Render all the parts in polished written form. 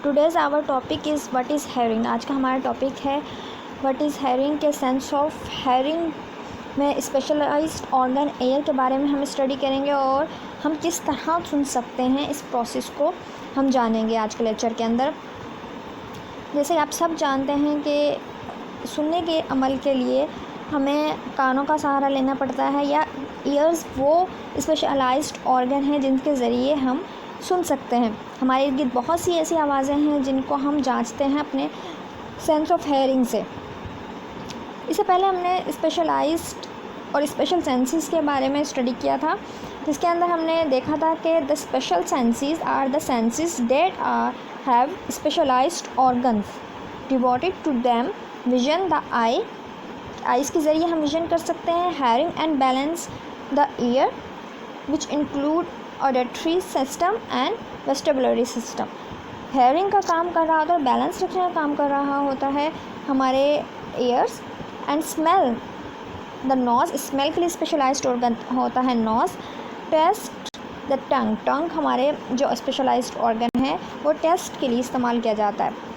Today's our topic is what is hearing. आज का हमारा टॉपिक है व्हाट इज़ हेयरिंग के सेंस ऑफ हेयरिंग में स्पेशलाइज्ड ऑर्गन एयर के बारे में हम स्टडी करेंगे और हम किस तरह सुन सकते हैं, इस प्रोसेस को हम जानेंगे आज के लेक्चर के अंदर। जैसे आप सब जानते हैं कि सुनने के अमल के लिए हमें कानों का सहारा लेना पड़ता है, या ईयर्स वो स्पेशलाइज्ड ऑर्गन हैं जिनके ज़रिए हम सुन सकते हैं। हमारे इर्द गिर्द बहुत सी ऐसी आवाज़ें हैं जिनको हम जांचते हैं अपने सेंस ऑफ हेयरिंग से। इससे पहले हमने स्पेशलाइज्ड और स्पेशल सेंसेस के बारे में स्टडी किया था, जिसके अंदर हमने देखा था कि the special senses are the senses that have specialised organs devoted to them. Vision, the eyes के ज़रिए हम विजन कर सकते हैं। Hearing and balance the ear which include auditory system and vestibulary system. Hearing का काम कर रहा होता है, बैलेंस रखने का काम कर रहा होता है हमारे ears. And smell, the nose, smell के लिए स्पेशलाइज्ड ऑर्गन होता है नोज़। टेस्ट, द टंग हमारे जो स्पेशलाइज्ड ऑर्गन है वो टेस्ट के लिए इस्तेमाल किया जाता है।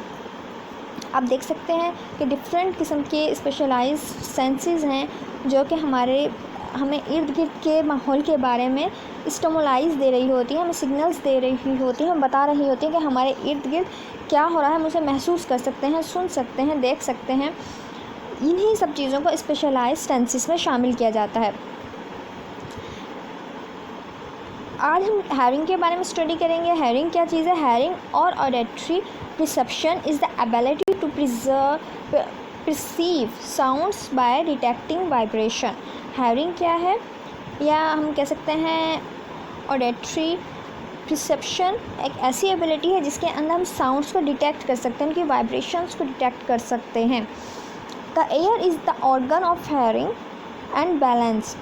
आप देख सकते हैं कि डिफरेंट किस्म के स्पेशलाइज्ड सेंसेस हैं जो कि हमें इर्द गिर्द के माहौल के बारे में स्टिमुलाइज दे रही होती है, हमें सिग्नल्स दे रही होती है, बता रही होती है कि हमारे इर्द गिर्द क्या हो रहा है, हम उसे महसूस कर सकते हैं, सुन सकते हैं, देख सकते हैं। इन्हीं सब चीज़ों को स्पेशलाइज्ड सेंसेस में शामिल किया जाता है। आज हम हेयरिंग के बारे में स्टडी करेंगे। हेयरिंग क्या चीज़ है? हेयरिंग और auditory reception is the ability to perceive sounds by detecting vibration। Hearing क्या है, या हम कह सकते हैं ऑडिटरी परसेप्शन एक ऐसी एबिलिटी है जिसके अंदर हम साउंड्स को डिटेक्ट कर सकते हैं, उनकी वाइब्रेशंस को डिटेक्ट कर सकते हैं। The air is the organ of hearing and balance.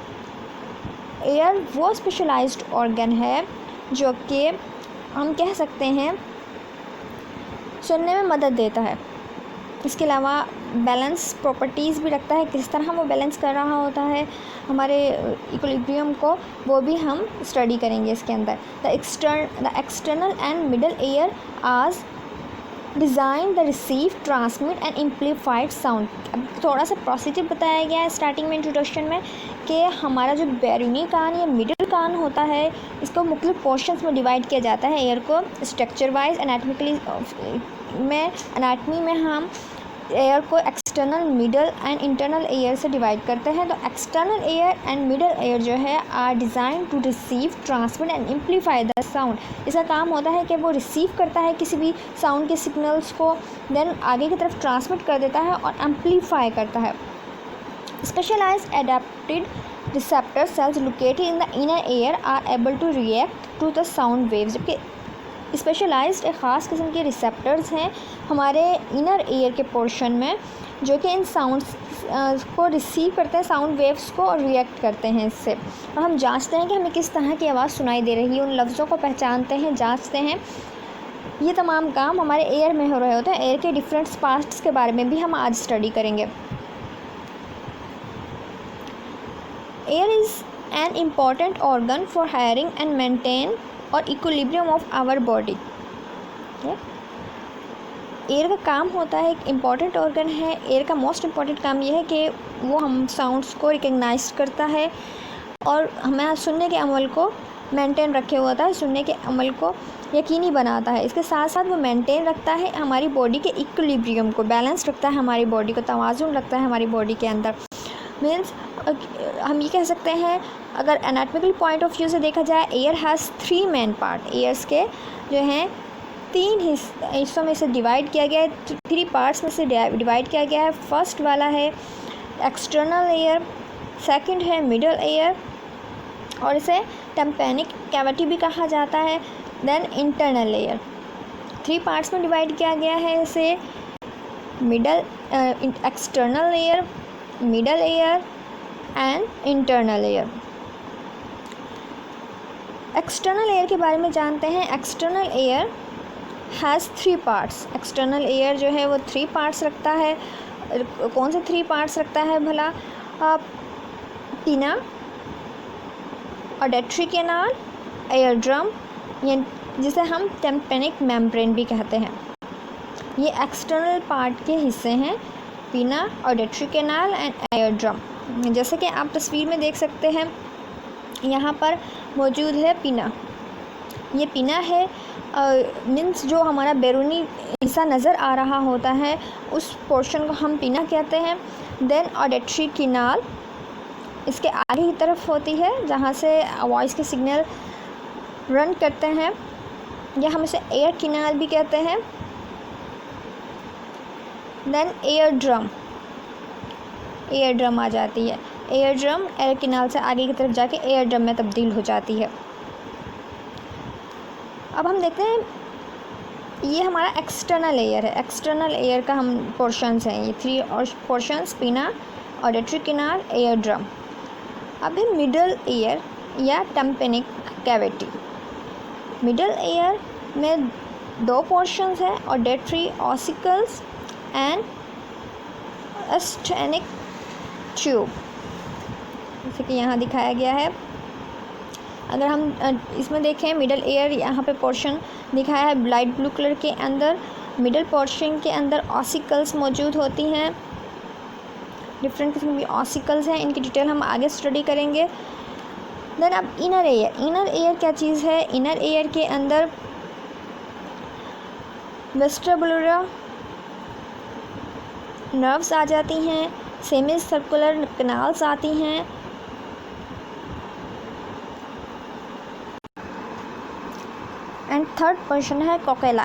Air वो स्पेशलाइज्ड ऑर्गन है जो कि हम कह सकते हैं सुनने में मदद देता है। इसके अलावा बैलेंस प्रॉपर्टीज़ भी रखता है, किस तरह वो बैलेंस कर रहा होता है हमारे इक्विलिब्रियम को, वो भी हम स्टडी करेंगे इसके अंदर। The external and middle ear are design the receive, transmit and amplified sound. अब थोड़ा सा प्रोसीजर बताया गया है स्टार्टिंग में इंट्रोडक्शन में कि हमारा जो बैरूनी कान या मिडिल कान होता है इसको मुख्तलिफ पोर्शंस में डिवाइड किया जाता है एयर को स्ट्रक्चर वाइज। एनाटमी में हम एयर को external, middle and internal ear से डिवाइड करते हैं। तो external ear and middle ear जो है are designed to receive, transmit and amplify the sound. इसका काम होता है कि वो रिसीव करता है किसी भी साउंड के सिग्नल्स को, देन आगे की तरफ ट्रांसमिट कर देता है और एम्पलीफाई करता है। Specialised adapted receptor cells located in the inner ear are able to react to the sound waves. जबकि स्पेशलाइज्ड एक ख़ास किस्म के रिसेप्टर्स हैं हमारे इनर एयर के पोर्शन में जो कि इन साउंड्स को रिसीव करते हैं, साउंड वेव्स को, और रिएक्ट करते हैं इससे। और हम जांचते हैं कि हमें किस तरह की आवाज़ सुनाई दे रही है, उन लफ्ज़ों को पहचानते हैं, जांचते हैं। ये तमाम काम हमारे एयर में हो रहे होते हैं। एयर के डिफरेंट पार्ट्स के बारे में भी हम आज स्टडी करेंगे। Ear is an important organ for hearing and maintain our equilibrium of our body. Ear का काम होता है, एक इम्पॉर्टेंट ऑर्गन है। एयर का मोस्ट इम्पॉर्टेंट काम यह है कि वो हम साउंड्स को रिकग्नाइज करता है और हमें सुनने के अमल को मेंटेन रखे हुआ होता है, सुनने के अमल को यकीनी बनाता है। इसके साथ साथ वो मेंटेन रखता है हमारी बॉडी के इक्विलिब्रियम को, बैलेंस रखता है हमारी बॉडी को, तवाज़ुन रखता है हमारी बॉडी के अंदर। मीन्स हम ये कह सकते हैं, अगर एनाटॉमिकल पॉइंट ऑफ व्यू से देखा जाए, ear has 3 main part. Ears के जो हैं 3 हिस्सों में से डिवाइड किया गया है, 3 पार्ट्स में से डिवाइड किया गया है। फर्स्ट वाला है एक्सटर्नल एयर, सेकंड है मिडल एयर और इसे टिम्पैनिक कैविटी भी कहा जाता है, देन इंटरनल एयर। 3 पार्ट्स में डिवाइड किया गया है इसे, external air, middle air and internal air. External air के बारे में जानते हैं। External air has 3 parts. External air जो है वो 3 पार्ट्स रखता है। कौन से 3 पार्ट्स रखता है भला? टीना, ऑडिटरी कैनाल, एयर ड्रम, जिसे हम टिम्पैनिक मेम्ब्रेन भी कहते हैं। ये एक्सटर्नल पार्ट के हिस्से हैं, पिना, auditory canal and air drum. जैसे कि आप तस्वीर में देख सकते हैं, यहाँ पर मौजूद है पिना। ये पिना है, मीन्स जो हमारा बैरूनी हिस्सा नज़र आ रहा होता है उस पोर्शन को हम पिना कहते हैं। देन ऑडिटरी कैनाल इसके आगे की तरफ होती है, जहाँ से वॉइस के सिग्नल रन करते हैं, या हम इसे एयर कैनाल भी कहते हैं। देन एयर ड्रम आ जाती है। एयर ड्रम एयर कैनाल से आगे की तरफ जाके एयर ड्रम में तब्दील हो जाती है। अब हम देखते हैं, ये हमारा एक्सटर्नल एयर है। एक्सटर्नल एयर का हम पोर्शंस हैं, ये 3 और पोर्शंस, पिना, ऑडिटरी कैनाल, एयर ड्रम। अब है मिडल एयर या टाम्पैनिक कैविटी। मिडल एयर में 2 पोर्शंस हैं, ऑडिटरी ऑसिकल्स एंड एस्टेनिक ट्यूब, जैसे कि यहाँ दिखाया गया है। अगर हम इसमें देखें, मिडल एयर यहाँ पे पोर्शन दिखाया है लाइट ब्लू कलर के अंदर। मिडल पोर्शन के अंदर ऑसिकल्स मौजूद होती हैं, डिफरेंट किस्म की ऑसिकल्स हैं, इनकी डिटेल हम आगे स्टडी करेंगे। देन अब इनर एयर क्या चीज़ है? इनर एयर के अंदर वेस्टिबुलर नर्व्स आ जाती हैं, सेमी सर्कुलर कैनाल्स आती हैं, एंड थर्ड पोर्शन है कोकेला।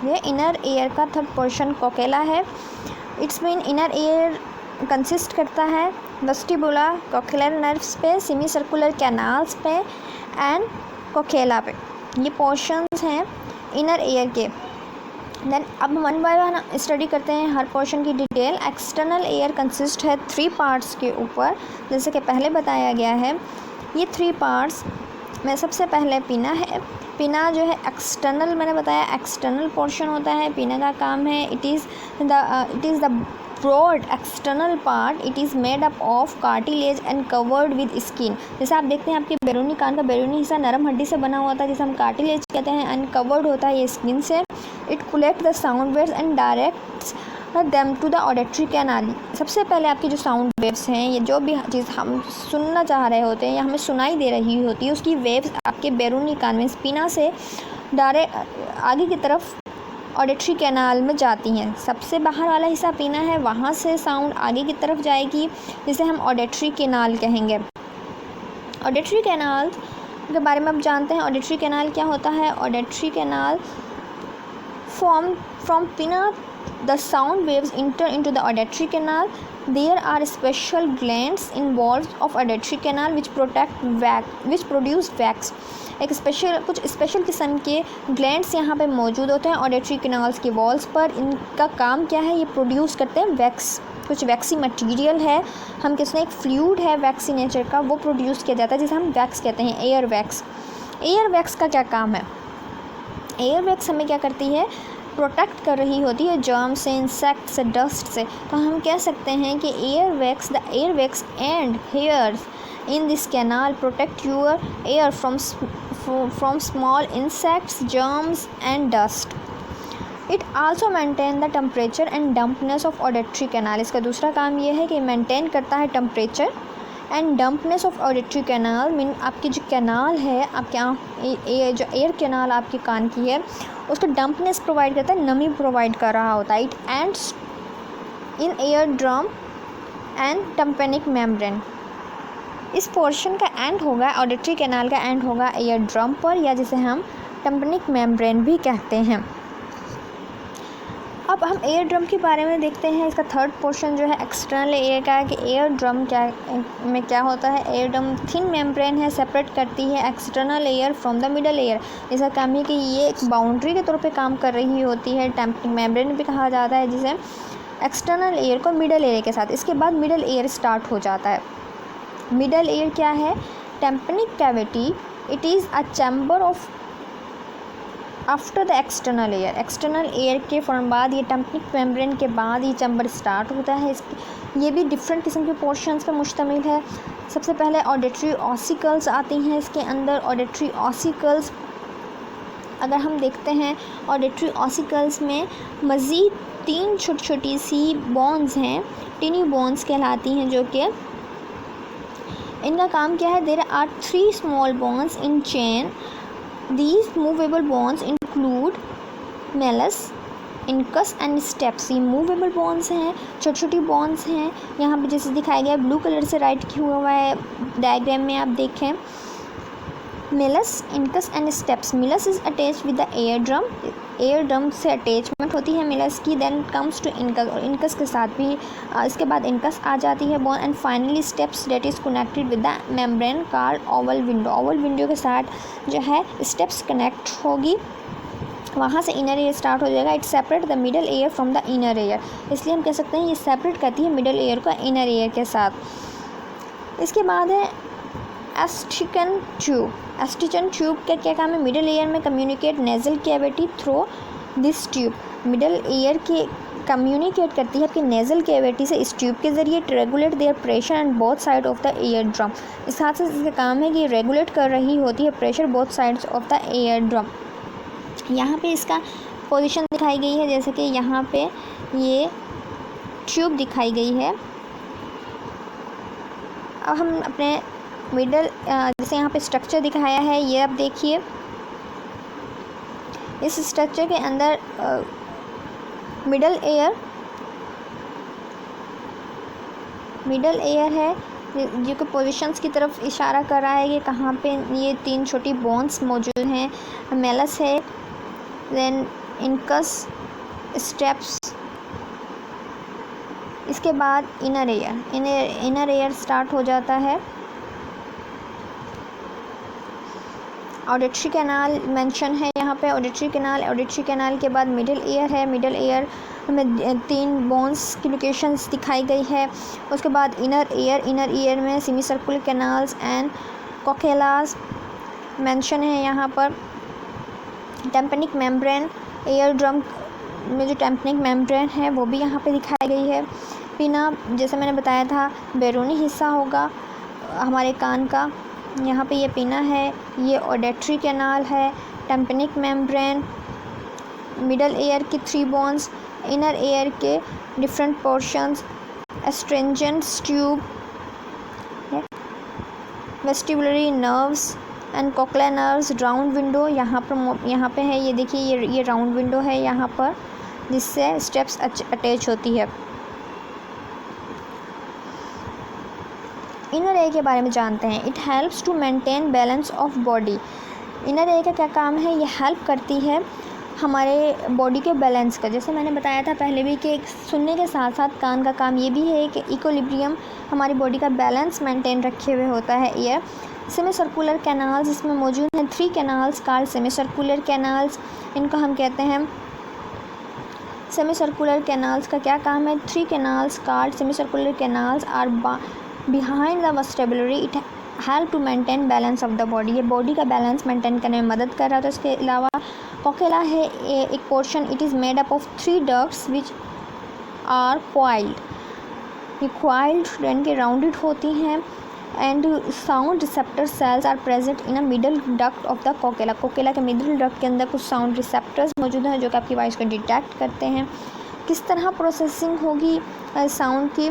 ये इनर एयर का थर्ड पोर्शन कोकेला है। It's mean inner air consist करता है वेस्टिबुलर कोकेलर नर्व्स पे, सेमी सर्कुलर कैनाल्स पे एंड कोकेला पे। ये पोर्शंस हैं इनर एयर के। देन अब 1 बाय 1 स्टडी करते हैं हर पोर्शन की डिटेल। एक्सटर्नल एयर कंसिस्ट है 3 पार्ट्स के ऊपर, जैसे कि पहले बताया गया है। ये 3 पार्ट्स में सबसे पहले पिना है। पिना जो है एक्सटर्नल, मैंने बताया एक्सटर्नल पोर्शन होता है। पिना का काम है, it is the broad external part, it is made up of cartilage and covered with skin. जैसे आप देखते हैं आपके बैरूनी कान का बैरूनी हिस्सा नरम हड्डी से बना होता है, जिसे हम कार्टिलेज कहते हैं, एंड कवर्ड होता है ये स्किन से। It collect the sound waves and directs them to the auditory canal. सबसे पहले आपकी जो साउंड वेव्स हैं, ये जो भी चीज़ हम सुनना चाह रहे होते हैं या हमें सुनाई दे रही होती है, उसकी वेव्स आपके बैरूनी कान में पिना से डायरेक्ट आगे की तरफ ऑडिटरी कैनाल में जाती हैं। सबसे बाहर वाला हिस्सा पिना है, वहाँ से साउंड आगे की तरफ जाएगी, जिसे हम ऑडिटरी कैनाल कहेंगे। ऑडिटरी कैनाल के बारे में आप जानते हैं, ऑडिटरी कैनाल क्या होता है? Auditory canal from pinna the sound waves enter into the auditory canal. There are special glands involved of auditory canal which produce wax. कुछ स्पेशल किस्म के ग्लैंड्स यहाँ पे मौजूद होते हैं ऑडिटरी कैनाल्स की वॉल्स पर। इनका काम क्या है? ये प्रोड्यूस करते हैं वैक्स। कुछ वैक्सी मटेरियल है, हम किसने एक फ्लूइड है वैक्सी नेचर का, वो प्रोड्यूस किया जाता है, जिसे हम वैक्स कहते हैं, एयर वैक्स। एयर वैक्स का क्या काम है? एयर वैक्स हमें क्या करती है? प्रोटेक्ट कर रही होती है जर्म से, इंसेक्ट से, डस्ट से। तो हम कह सकते हैं कि the ear wax and hairs in this canal protect your ear from small insects, germs and dust. It also maintain the temperature and dampness of auditory canal. इसका दूसरा काम यह है कि मेंटेन करता है temperature and dampness of auditory canal. Mean आपकी जो कैनाल है, आपके जो एयर कैनाल आपके कान की है, उसको डम्पनेस प्रोवाइड करता है, नमी प्रोवाइड कर रहा होता है। It ends in air drum and tympanic membrane. इस पोर्शन का एंड होगा, ऑडिटरी कैनाल का एंड होगा एयर ड्रम पर, या जिसे हम टाम्पैनिक मेम्ब्रेन भी कहते हैं। अब हम एयर ड्रम के बारे में देखते हैं। इसका थर्ड पोर्शन जो है एक्सटर्नल एयर का है कि एयर ड्रम क्या होता है। एयर ड्रम थिन मेम्ब्रेन है, सेपरेट करती है external air from the middle air. इसका काम है कि ये एक बाउंड्री के तौर पे काम कर रही होती है, टाम्पैनिक मेम्ब्रेन भी कहा जाता है, जिसे एक्सटर्नल एयर को मिडल एयर के साथ। इसके बाद मिडल एयर स्टार्ट हो जाता है। मिडल एयर क्या है? Tympanic cavity, it is a chamber of after the external air के फॉर्म बाद, ये टाम्पैनिक मेम्ब्रेन के बाद ये चैम्बर स्टार्ट होता है। ये भी डिफरेंट किस्म के पोर्शंस पर मुश्तमिल है। सबसे पहले ऑडिटरी ऑसिकल्स आती हैं इसके अंदर। ऑडिटरी ऑसिकल्स अगर हम देखते हैं ऑडिटरी ऑसिकल्स में मज़ीद 3 छोटी छोटी सी बोन्स हैं, टिनी बोन्स कहलाती हैं, जो कि इनका काम क्या है, there are 3 small bones in chain. These movable bones include malleus, incus and stapes. ये मूवेबल बोन्स हैं, छोटी छोटी बोन्स हैं। यहाँ पे जैसे दिखाया गया ब्लू कलर से राइट किया हुआ है डायग्राम में, आप देखें malleus, incus and stapes. Malleus is attach with the air drum, ear drum से अटैचमेंट होती है मिलस की। देन कम्स टू इनकस, और इनकस के साथ भी इसके बाद इनकस आ जाती है bone. And finally stapes that is connected with the membrane called oval window. Oval window के साथ जो है स्टेप्स कनेक्ट होगी, वहाँ से इनर एयर स्टार्ट हो जाएगा। It separate the middle air from the inner air, इसलिए हम कह सकते हैं ये सेपरेट करती है मिडल एयर को इनर एयर के साथ। इसके बाद है एस्ट्रिकन ट्यूब। एस्ट्रिकन ट्यूब का क्या काम है, मिडल एयर में communicate nasal cavity through this tube. Middle air के कम्युनिकेट करती है आपकी नेजल कैविटी से इस ट्यूब के ज़रिए, to regulate their pressure and both side of the air drum. इस साथ साथ इसका काम है कि रेगुलेट कर रही होती है pressure both sides of the air drum. यहाँ पे इसका पोजीशन दिखाई गई है, जैसे कि यहाँ पे ये ट्यूब दिखाई गई है। अब हम अपने मिडल, जैसे यहाँ पे स्ट्रक्चर दिखाया है, ये आप देखिए इस स्ट्रक्चर के अंदर मिडल एयर है, जो कि पोजीशंस की तरफ इशारा कर रहा है कि कहाँ पे ये 3 छोटी बोन्स मौजूद हैं। मेलस है, देन इनकस, स्टेप्स, इसके बाद इनर एयर स्टार्ट हो जाता है। ऑडिटरी कैनाल मेंशन है यहाँ पे, ऑडिटरी कैनाल के बाद मिडल एयर है। मिडल एयर में 3 बोन्स की लोकेशंस दिखाई गई है। उसके बाद इनर एयर में semi circular canals and cochleas mention है यहाँ पर। टेम्पनिक मेम्ब्रेन, एयर ड्रम में जो टेम्पनिक मेम्ब्रेन है वो भी यहाँ पे दिखाई गई है। पिना, जैसे मैंने बताया था, बैरूनी हिस्सा होगा हमारे कान का, यहाँ पे ये पिना है। ये ऑडिटरी कैनाल है, टेम्पनिक मेम्ब्रेन, मिडल एयर की 3 बोन्स, इनर एयर के different portions, astringent tube, vestibulary nerves and cochlear nerves, round window यहाँ पे है। ये देखिए ये राउंड विंडो है यहाँ पर, जिससे स्टेप्स अटैच होती है। इनर एयर के बारे में जानते हैं। It helps to maintain balance of body. Inner ear का क्या काम है, ये हेल्प करती है हमारे बॉडी के बैलेंस का। जैसे मैंने बताया था पहले भी कि सुनने के साथ साथ कान का काम ये भी है कि इक्विलिब्रियम, हमारी बॉडी का बैलेंस मेंटेन रखे हुए होता है ईयर। सेमी सर्कुलर कैनाल्स इसमें मौजूद हैं, 3 canals called semi circular canals, इनको हम कहते हैं। सेमी सर्कुलर कैनाल्स का क्या काम है, 3 canals called semi circular canals are behind the vestibulary. It help to maintain balance of the body, ये बॉडी का बैलेंस मेंटेन करने में मदद कर रहा था। इसके अलावा कोकेला है एक portion, it is made up of 3 ducts which are coiled. ये क्वाइल्ड यानी कि राउंडेड होती हैं। And sound receptor cells are present in a middle duct of the cochlea. Cochlea के मिडल डक्ट के अंदर कुछ साउंड रिसेप्टर्स मौजूद हैं जो कि आपकी वॉइस को डिटेक्ट करते हैं। किस तरह प्रोसेसिंग होगी साउंड की,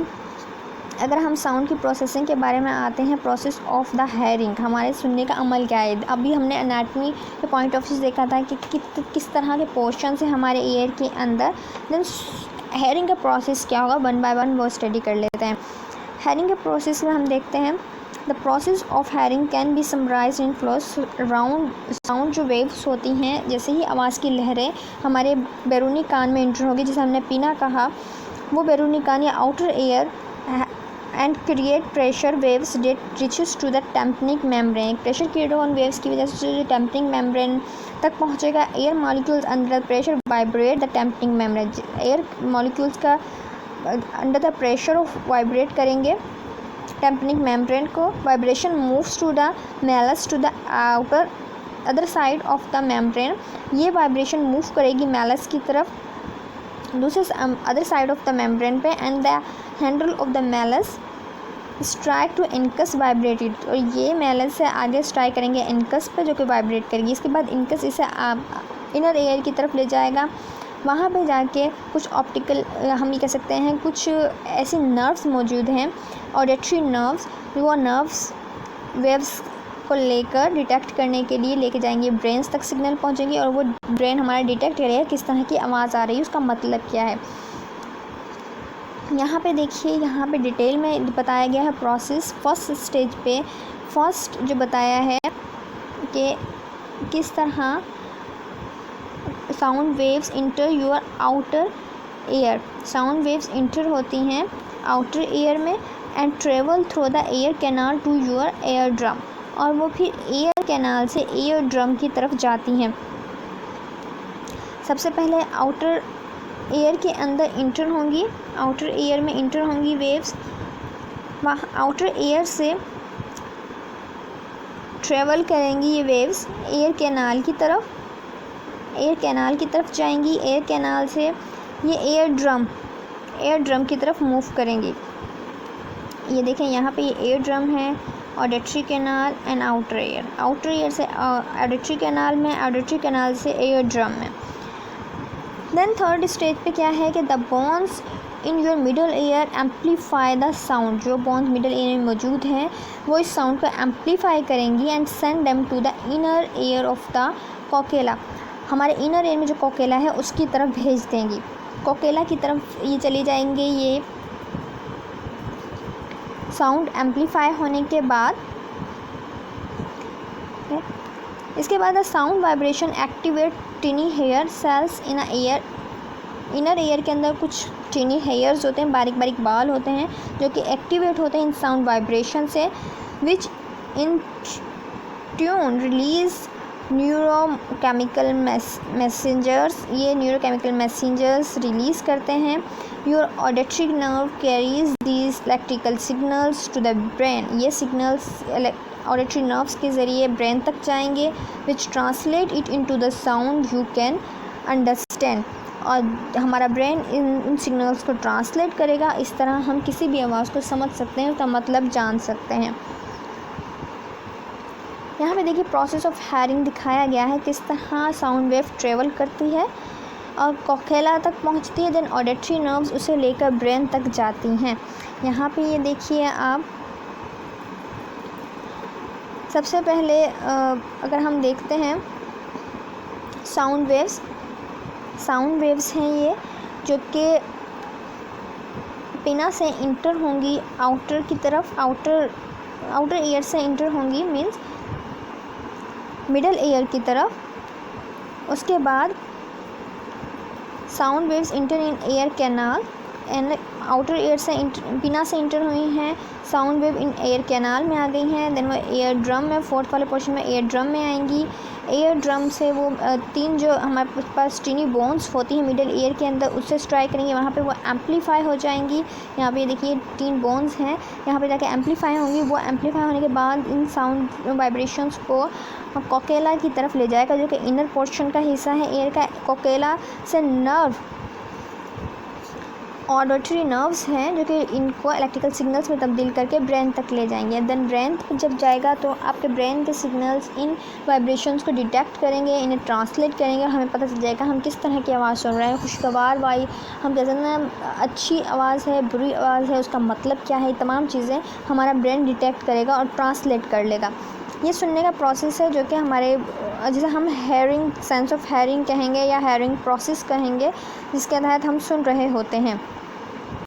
अगर हम साउंड की प्रोसेसिंग के बारे में आते हैं, प्रोसेस ऑफ द हेयरिंग, हमारे सुनने का अमल क्या है। अभी हमने एनाटमी के पॉइंट ऑफ व्यू देखा था कि किस तरह के पोर्शन से हमारे ईयर के अंदर, देन हेयरिंग का प्रोसेस क्या होगा, 1 बाय 1 वो स्टडी कर लेते हैं। हेयरिंग के प्रोसेस में हम देखते हैं, the process of hearing can be summarise in flows around. Sound जो वेव्स होती हैं, जैसे ही आवाज़ की लहरें हमारे बैरूनी कान में इंटर होगी, जिसे हमने पीना कहा, वो बैरूनी कान या outer ear and create pressure waves that reaches to the tympanic membrane. Pressure create on waves की वजह से जो टेम्पनिक मेम्ब्रेन तक पहुंचेगा, air molecules under pressure vibrate the tympanic membrane. Air molecules का under the pressure of vibrate करेंगे tympanic membrane को। Vibration moves to the malleus to the outer other side of the membrane. ये vibration move करेगी malleus की तरफ, दूसरे other side of the membrane पे, and the handle of the malleus strike to incus vibrated, और ये Malus से आगे स्ट्राइक करेंगे इनकस पे जो कि वाइब्रेट करेगी। इसके बाद इनकस इसे इनर एयर की तरफ ले जाएगा। वहाँ पे जाके कुछ ऑप्टिकल, हम ये कह सकते हैं कुछ ऐसी नर्व्स मौजूद हैं, ऑडिटरी नर्व्स, वो नर्व्स वेव्स को लेकर डिटेक्ट करने के लिए लेके जाएंगे ब्रेन्स तक, सिग्नल पहुँचेंगे और वो ब्रेन हमारा डिटेक्ट करेगा किस तरह की आवाज़ आ रही है, उसका मतलब क्या है। यहाँ पे देखिए, यहाँ पे डिटेल में बताया गया है प्रोसेस। फर्स्ट स्टेज पे फर्स्ट जो बताया है कि किस तरह sound waves enter your outer ear, sound waves enter होती हैं आउटर एयर में and travel through the ear canal to your eardrum, और वो फिर एयर कैनाल से एयर ड्रम की तरफ जाती हैं। सबसे पहले आउटर एयर के अंदर इंटर होंगी, आउटर एयर में इंटर होंगी वेव्स, वहाँ आउटर एयर से ट्रेवल करेंगी ये वेव्स एयर कैनाल की तरफ, एयर कैनाल की तरफ जाएंगी। एयर कैनाल से ये एयर ड्रम की तरफ मूव करेंगी। ये देखें यहाँ पे ये एयर ड्रम है, auditory canal and outer ear से ऑडिटरी कैनाल में, ऑडिटरी कैनाल से एयर ड्रम में। देन थर्ड स्टेज पे क्या है कि the bones in your middle ear amplify the sound, जो बोन्स मिडल एयर में मौजूद हैं वो इस साउंड को एम्पलीफाई करेंगी and send them to the inner ear of the cochlea, हमारे इनर एयर में जो कोकेला है उसकी तरफ भेज देंगी। कोकेला की तरफ ये चली जाएंगे। ये साउंड एम्पलीफाई होने के बाद इसके बाद the sound vibration activate tiny hair cells in ear, inner ear के अंदर कुछ टिनी हेयर्स होते हैं, बारीक बारीक बाल होते हैं जो कि एक्टिवेट होते हैं इन साउंड वाइब्रेशन से, which in turn release neurochemical messengers, ये न्यूरोकेमिकल मैसेंजर्स रिलीज़ करते हैं। Your auditory nerve carries these electrical signals to the brain, ये सिग्नल्स ऑडिटरी नर्व्स के ज़रिए ब्रेन तक जाएंगे, which translate it into the sound you can understand, और हमारा ब्रेन इन सिग्नल्स को ट्रांसलेट करेगा। इस तरह हम किसी भी आवाज़ को समझ सकते हैं, उसका मतलब जान सकते हैं। यहाँ पे देखिए प्रोसेस ऑफ हेयरिंग दिखाया गया है, किस तरह साउंड वेव ट्रेवल करती है और कोकेला तक पहुँचती है, देन ऑडिटरी नर्व्स उसे लेकर ब्रेन तक जाती हैं। यहाँ पे ये देखिए आप, सबसे पहले अगर हम देखते हैं साउंड वेव्स हैं ये, जो कि पिना से इंटर होंगी आउटर की तरफ, आउटर एयर से इंटर होंगी मीन्स मिडल एयर की तरफ। उसके बाद sound waves inter in air canal and outer ear से पिना से इंटर हुई हैं, sound wave in air canal में आ गई हैं। देन वो एयर ड्रम में, फोर्थ वाले पोर्शन में एयर ड्रम में आएंगी। एयर ड्रम से वो तीन जो हमारे पास टिनी बोन्स होती हैं मिडल एयर के अंदर, उससे स्ट्राइक करेंगे, वहाँ पे वो एम्पलीफाई हो जाएंगी। यहाँ पे देखिए 3 बोन्स हैं, यहाँ पे जाके एम्पलीफाई होंगी। वो एम्पलीफाई होने के बाद इन साउंड वाइब्रेशंस को कोकेला की तरफ ले जाएगा, जो कि इनर पोर्शन का हिस्सा है एयर का। कोकेला से नर्व, ऑडिटरी नर्व्स हैं जो कि इनको इलेक्ट्रिकल सिग्नल्स में तब्दील करके ब्रेन तक ले जाएंगे। देन ब्रेन तक जब जाएगा तो आपके ब्रेन के सिग्नल्स इन वाइब्रेशंस को डिटेक्ट करेंगे, इन्हें ट्रांसलेट करेंगे, हमें पता चल जाएगा हम किस तरह की आवाज़ सुन रहे हैं। खुशगवार वाई, हम जैसे ना अच्छी आवाज़ है, बुरी आवाज़ है, उसका मतलब क्या है, ये तमाम चीज़ें हमारा ब्रेन डिटेक्ट करेगा और ट्रांसलेट कर लेगा। ये सुनने का प्रोसेस है जो कि हमारे, जिसे हम हेयरिंग, सेंस ऑफ हेयरिंग कहेंगे या हेयरिंग प्रोसेस कहेंगे, जिसके तहत हम सुन रहे होते हैं।